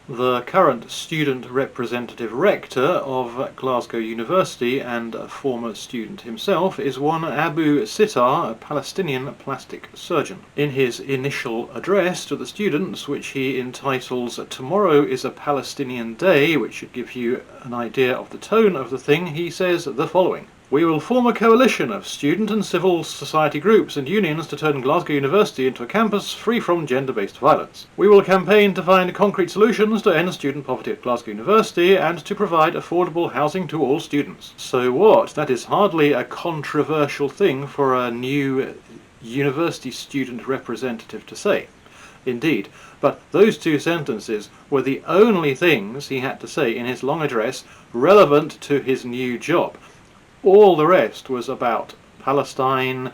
The current student representative rector of Glasgow University and a former student himself is one Abu Sittar, a Palestinian plastic surgeon. In his initial address to the students, which he entitles "Tomorrow is a Palestinian Day," which should give you an idea of the tone of the thing, he says the following: "We will form a coalition of student and civil society groups and unions to turn Glasgow University into a campus free from gender-based violence. We will campaign to find concrete solutions to end student poverty at Glasgow University and to provide affordable housing to all students." So what? That is hardly a controversial thing for a new university student representative to say. Indeed, but those two sentences were the only things he had to say in his long address relevant to his new job. All the rest was about Palestine,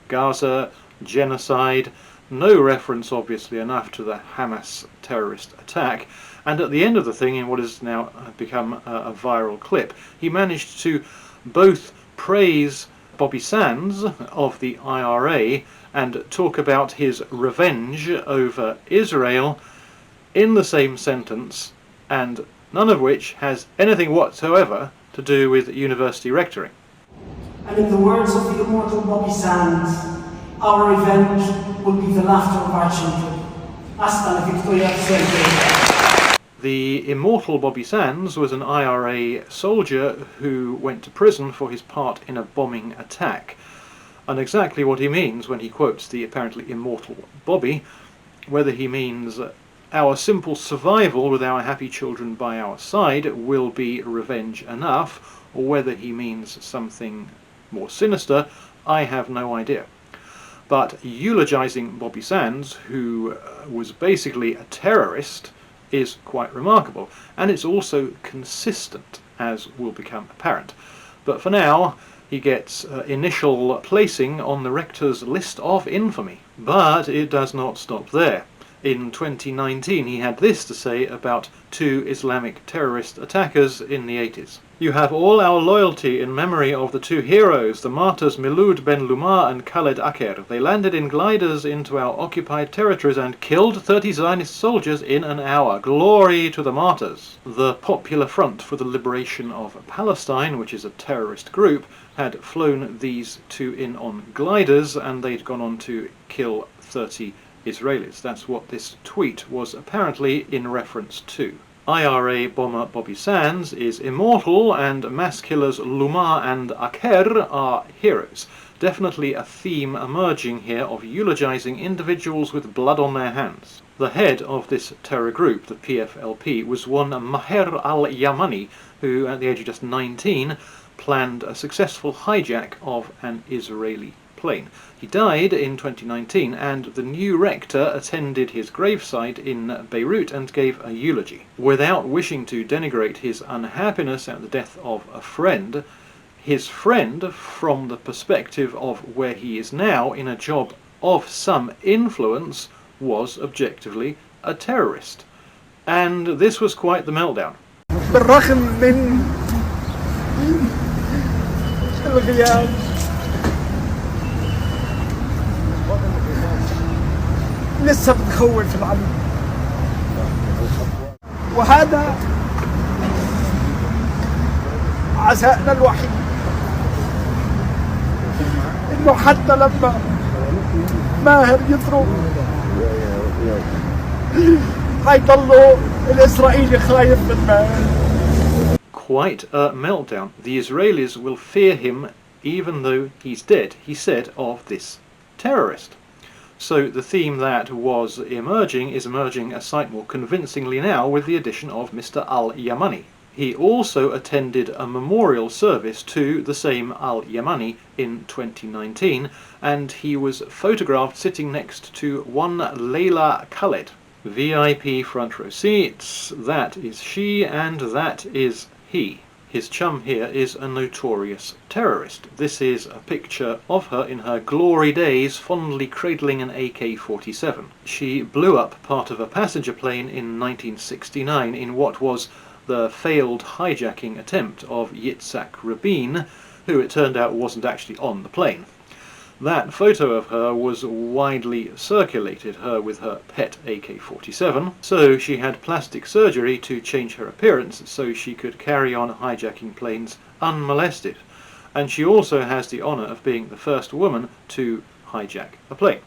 Gaza, genocide, no reference obviously enough to the Hamas terrorist attack, and at the end of the thing, in what has now become a viral clip, he managed to both praise Bobby Sands of the IRA and talk about his revenge over Israel in the same sentence, and none of which has anything whatsoever to do with university rectoring. And in the words of the immortal Bobby Sands, our revenge will be the laughter of our children. Hasta la victoria siempre. The immortal Bobby Sands was an IRA soldier who went to prison for his part in a bombing attack. And exactly what he means when he quotes the apparently immortal Bobby, whether he means our simple survival with our happy children by our side will be revenge enough, or whether he means something more sinister, I have no idea. But eulogizing Bobby Sands, who was basically a terrorist, is quite remarkable, and it's also consistent, as will become apparent. But for now, he gets initial placing on the rector's list of infamy. But it does not stop there. In 2019 he had this to say about two Islamic terrorist attackers in the 80s. "You have all our loyalty in memory of the two heroes, the martyrs Milud Ben Lumar and Khaled Aker. They landed in gliders into our occupied territories and killed 30 Zionist soldiers in an hour. Glory to the martyrs." The Popular Front for the Liberation of Palestine, which is a terrorist group, had flown these two in on gliders, and they'd gone on to kill 30 Israelis. That's what this tweet was apparently in reference to. IRA bomber Bobby Sands is immortal, and mass killers Lumar and Aker are heroes. Definitely a theme emerging here of eulogizing individuals with blood on their hands. The head of this terror group, the PFLP, was one Maher al-Yamani, who at the age of just 19 planned a successful hijack of an Israeli plane. He died in 2019, and the new rector attended his gravesite in Beirut and gave a eulogy. Without wishing to denigrate his unhappiness at the death of a friend, his friend, from the perspective of where he is now in a job of some influence, was objectively a terrorist. And this was quite the meltdown. بالرغم من الغياب لسه بتخوف العمل، وهذا عزائنا الوحيد، انه حتى لما ماهر يضرب هيضلوا الاسرائيلي خايف من ماهر. Quite a meltdown. The Israelis will fear him even though he's dead, he said of this terrorist. So the theme that was emerging is emerging a sight more convincingly now with the addition of Mr. al-Yamani. He also attended a memorial service to the same al-Yamani in 2019, and he was photographed sitting next to one Layla Khaled. VIP front row seats, that is she and that is he. His chum here is a notorious terrorist. This is a picture of her in her glory days, fondly cradling an AK-47. She blew up part of a passenger plane in 1969 in what was the failed hijacking attempt of Yitzhak Rabin, who it turned out wasn't actually on the plane. That photo of her was widely circulated, her with her pet AK-47, so she had plastic surgery to change her appearance so she could carry on hijacking planes unmolested. And she also has the honour of being the first woman to hijack a plane.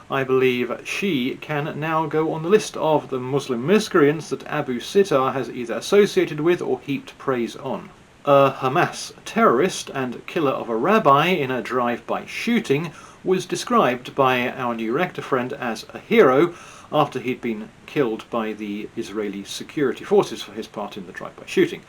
I believe she can now go on the list of the Muslim miscreants that Abu Sittar has either associated with or heaped praise on. A Hamas terrorist and killer of a rabbi in a drive-by shooting was described by our new rector friend as a hero after he'd been killed by the Israeli security forces for his part in the drive-by shooting.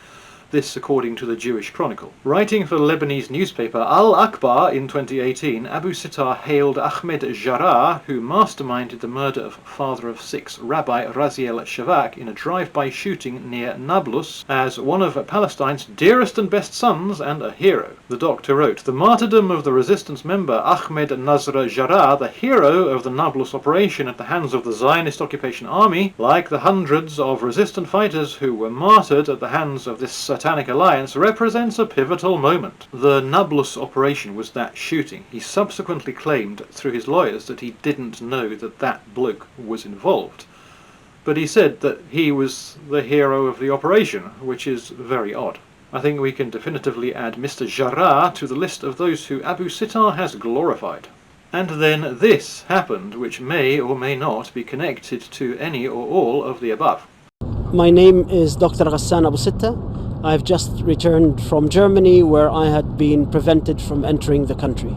This according to the Jewish Chronicle. Writing for the Lebanese newspaper Al-Akbar in 2018, Abu Sittar hailed Ahmed Jarrah, who masterminded the murder of father of 6 Rabbi Raziel Shavak in a drive-by shooting near Nablus, as one of Palestine's dearest and best sons and a hero. The doctor wrote, "The martyrdom of the resistance member Ahmed Nasr Jarrah, the hero of the Nablus operation at the hands of the Zionist occupation army, like the hundreds of resistant fighters who were martyred at the hands of this Satanic alliance, represents a pivotal moment." The Nablus operation was that shooting. He subsequently claimed through his lawyers that he didn't know that that bloke was involved. But he said that he was the hero of the operation, which is very odd. I think we can definitively add Mr. Jarrah to the list of those who Abu Sittar has glorified. And then this happened, which may or may not be connected to any or all of the above. My name is Dr. Ghassan Abu Sitta. I've just returned from Germany, where I had been prevented from entering the country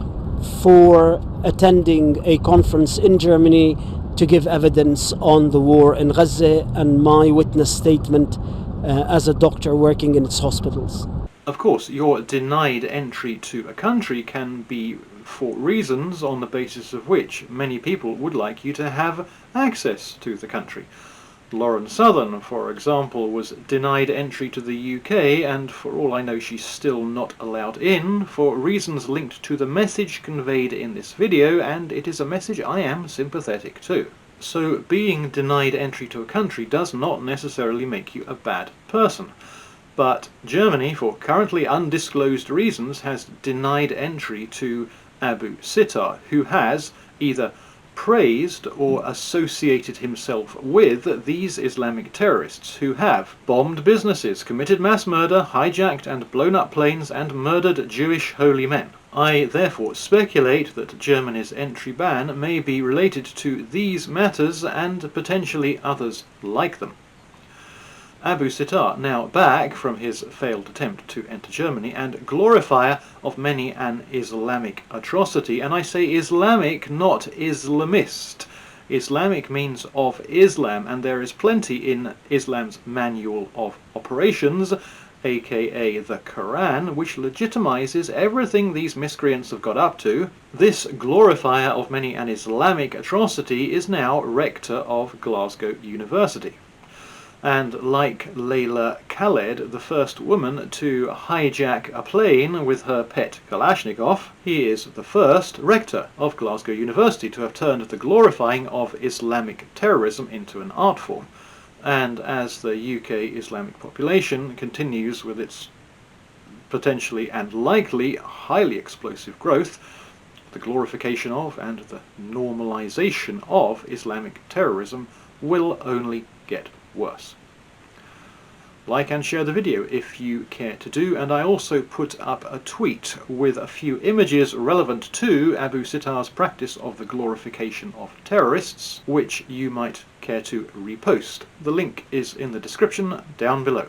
for attending a conference in Germany to give evidence on the war in Gaza and my witness statement as a doctor working in its hospitals. Of course, your denied entry to a country can be for reasons on the basis of which many people would like you to have access to the country. Lauren Southern, for example, was denied entry to the UK, and for all I know she's still not allowed in, for reasons linked to the message conveyed in this video, and it is a message I am sympathetic to. So being denied entry to a country does not necessarily make you a bad person. But Germany, for currently undisclosed reasons, has denied entry to Abu Sittar, who has either praised or associated himself with these Islamic terrorists who have bombed businesses, committed mass murder, hijacked and blown up planes, and murdered Jewish holy men. I therefore speculate that Germany's entry ban may be related to these matters and potentially others like them. Abu Sittar, now back from his failed attempt to enter Germany and glorifier of many an Islamic atrocity, and I say Islamic, not Islamist. Islamic means of Islam, and there is plenty in Islam's Manual of Operations, aka the Quran, which legitimizes everything these miscreants have got up to. This glorifier of many an Islamic atrocity is now rector of Glasgow University. And like Layla Khaled, the first woman to hijack a plane with her pet Kalashnikov, he is the first rector of Glasgow University to have turned the glorifying of Islamic terrorism into an art form. And as the UK Islamic population continues with its potentially and likely highly explosive growth, the glorification of and the normalization of Islamic terrorism will only get worse. Like and share the video if you care to do, and I also put up a tweet with a few images relevant to Abu Sittar's practice of the glorification of terrorists, which you might care to repost. The link is in the description down below.